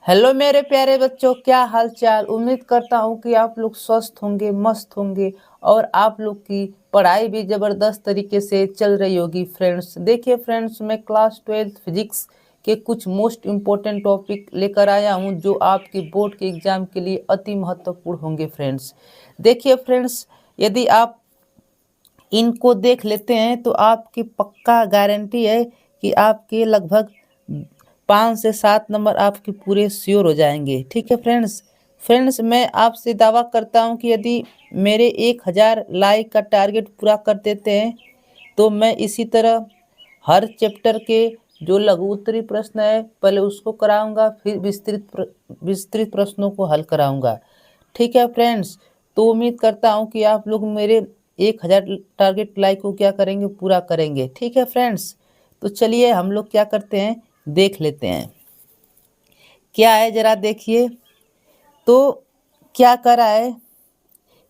Hello मेरे प्यारे बच्चों, क्या हाल चाल। उम्मीद करता हूँ कि आप लोग स्वस्थ होंगे, मस्त होंगे और आप लोग की पढ़ाई भी ज़बरदस्त तरीके से चल रही होगी। फ्रेंड्स देखिए फ्रेंड्स, मैं क्लास 12 फिजिक्स के कुछ मोस्ट इम्पोर्टेंट टॉपिक लेकर आया हूँ जो आपके बोर्ड के एग्ज़ाम के लिए अति महत्वपूर्ण होंगे। फ्रेंड्स देखिए फ्रेंड्स, यदि आप इनको देख लेते हैं तो आपकी पक्का गारंटी है कि आपके लगभग 5 से 7 नंबर आपके पूरे श्योर हो जाएंगे। ठीक है फ्रेंड्स मैं आपसे दावा करता हूं कि यदि मेरे 1000 लाइक का टारगेट पूरा कर देते हैं तो मैं इसी तरह हर चैप्टर के जो लघु उत्तरीय प्रश्न है पहले उसको कराऊंगा, फिर विस्तृत प्रश्नों को हल कराऊंगा। ठीक है फ्रेंड्स, तो उम्मीद करता हूं कि आप लोग मेरे 1000 टारगेट लाइक को क्या करेंगे, पूरा करेंगे। ठीक है फ्रेंड्स, तो चलिए हम लोग क्या करते हैं देख लेते हैं क्या है, जरा देखिए। तो क्या करा है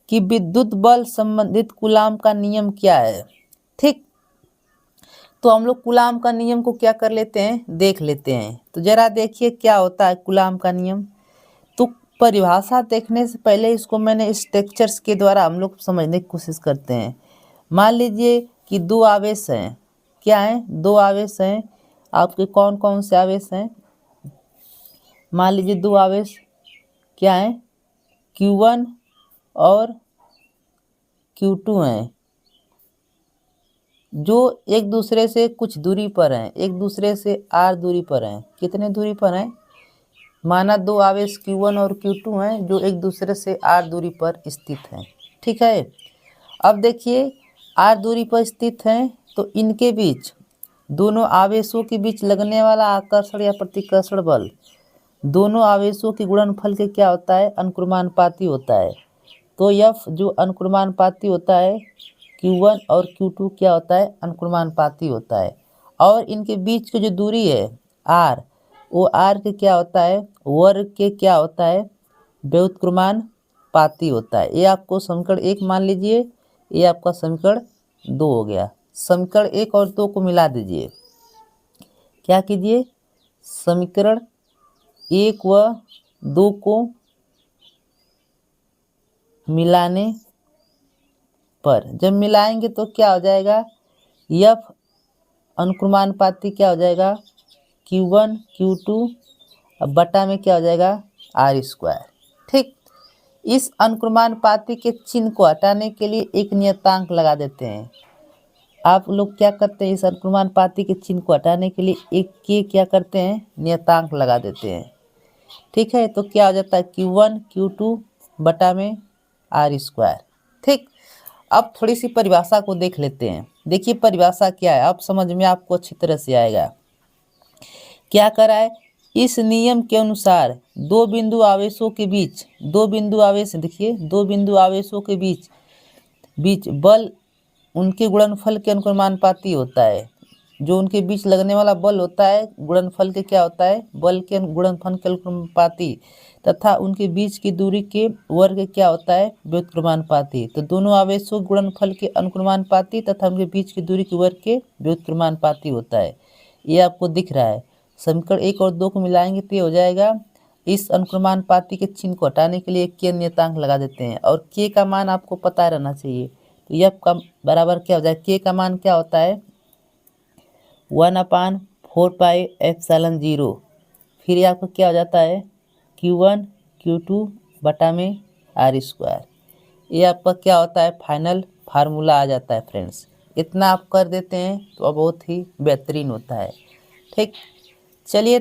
कि विद्युत बल संबंधित कूलाम का नियम क्या है। ठीक, तो हम लोग कूलाम का नियम को क्या कर लेते हैं, देख लेते हैं। तो जरा देखिए क्या होता है कूलाम का नियम। तो परिभाषा देखने से पहले इसको मैंने स्ट्रक्चर्स के द्वारा हम लोग समझने की कोशिश करते हैं। मान लीजिए कि दो आवेश हैं। क्या है, दो आवेश हैं। आपके कौन कौन से आवेश हैं। मान लीजिए दो आवेश क्या है, Q1 और Q2 हैं, जो एक दूसरे से कुछ दूरी पर हैं, एक दूसरे से r दूरी पर हैं। कितने दूरी पर हैं, माना दो आवेश Q1 और Q2 हैं जो एक दूसरे से r दूरी पर स्थित हैं। ठीक है, अब देखिए r दूरी पर स्थित हैं तो इनके बीच, दोनों आवेशों के बीच लगने वाला आकर्षण या प्रतिकर्षण बल दोनों आवेशों के गुणनफल के क्या होता है, अनुक्रमानुपाती होता है। तो F जो अनुक्रमानुपाती होता है, Q1 और Q2 क्या होता है, अनुक्रमानुपाती होता है। और इनके बीच की जो दूरी है R, वो R के क्या होता है, वर्ग के क्या होता है, व्युत्क्रमानुपाती होता है। ये आपको समीकरण 1 मान लीजिए, ये आपका समीकरण 2 हो गया। समीकरण 1 और 2 को मिला दीजिए। क्या कीजिए, समीकरण 1 व 2 को मिलाने पर, जब मिलाएंगे तो क्या हो जाएगा, F अनुक्रमानुपाती क्या हो जाएगा, Q1 Q2 अब बटा में क्या हो जाएगा, R²। ठीक, इस अनुक्रमानुपाती के चिन्ह को हटाने के लिए एक नियतांक लगा देते हैं। आप लोग क्या करते हैं, इस अनुक्रमानुपाती के चिन्ह को हटाने के लिए एक के क्या करते हैं, नियतांक लगा देते हैं। ठीक है, तो क्या हो जाता है, Q1 Q2 बटा में R²। ठीक, अब थोड़ी सी परिभाषा को देख लेते हैं। देखिए परिभाषा क्या है, अब समझ में आपको अच्छी तरह से आएगा। क्या करा है, इस नियम के अनुसार दो बिंदु आवेशों के बीच, दो बिंदु आवेश, देखिए दो बिंदु आवेशों के बीच बीच बल उनके गुणनफल के अनुक्रमानुपाती होता है। जो उनके बीच लगने वाला बल होता है गुणनफल के क्या होता है, बल के गुणनफल के अनुक्रमानुपाती, तथा उनके बीच की दूरी के वर्ग क्या होता है, व्युत्क्रमानुपाती। तो दोनों आवेशों गुणनफल के अनुक्रमानुपाती तथा उनके बीच की दूरी के वर्ग के व्युत्क्रमानुपाती होता है। ये आपको दिख रहा है। समीकरण 1 और 2 को मिलाएंगे तो ये हो जाएगा। इस अनुक्रमानुपाती के चिन्ह को हटाने के लिए के नियतांक लगा देते हैं और के का मान आपको पता रहना चाहिए। तो यह का बराबर क्या हो जाएगा, के का मान क्या होता है, 1/4πε0। फिर ये आपको क्या हो जाता है, Q1 Q2 बटा में R²। ये आपका क्या होता है, फाइनल फार्मूला आ जाता है। फ्रेंड्स इतना आप कर देते हैं तो बहुत ही बेहतरीन होता है। ठीक, चलिए